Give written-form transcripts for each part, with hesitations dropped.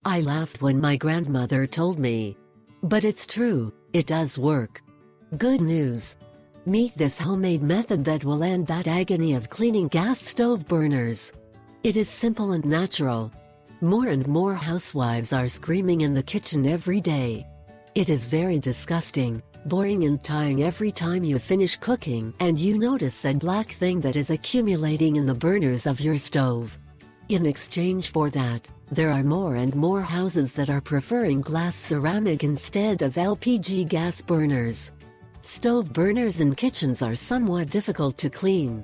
I laughed when my grandmother told me. But it's true, it does work. Good news! Meet this homemade method that will end that agony of cleaning gas stove burners. It is simple and natural. More and more housewives are screaming in the kitchen every day. It is very disgusting, boring and tiring every time you finish cooking and you notice that black thing that is accumulating in the burners of your stove. In exchange for that, there are more and more houses that are preferring glass ceramic instead of LPG gas burners. Stove burners in kitchens are somewhat difficult to clean.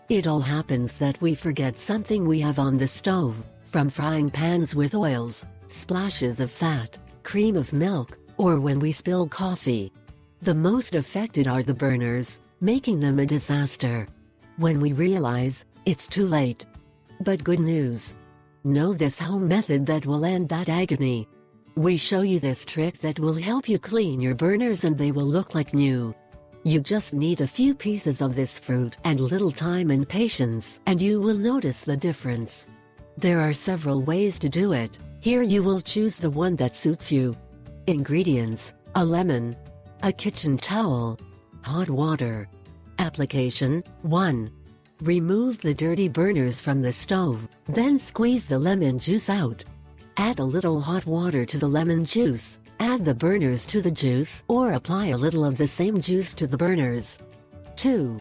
It all happens that we forget something we have on the stove, from frying pans with oils, splashes of fat, cream of milk, or when we spill coffee. The most affected are the burners, making them a disaster. When we realize, it's too late. But good news! Know this home method that will end that agony. We show you this trick that will help you clean your burners and they will look like new. You just need a few pieces of this fruit and little time and patience, and you will notice the difference. There are several ways to do it. Here you will choose the one that suits you. Ingredients: a lemon, a kitchen towel, hot water. Application: 1. Remove the dirty burners from the stove, then squeeze the lemon juice out. Add a little hot water to the lemon juice, add the burners to the juice or apply a little of the same juice to the burners. 2.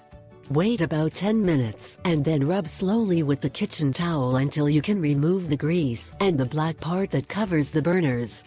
Wait about 10 minutes and then rub slowly with the kitchen towel until you can remove the grease and the black part that covers the burners.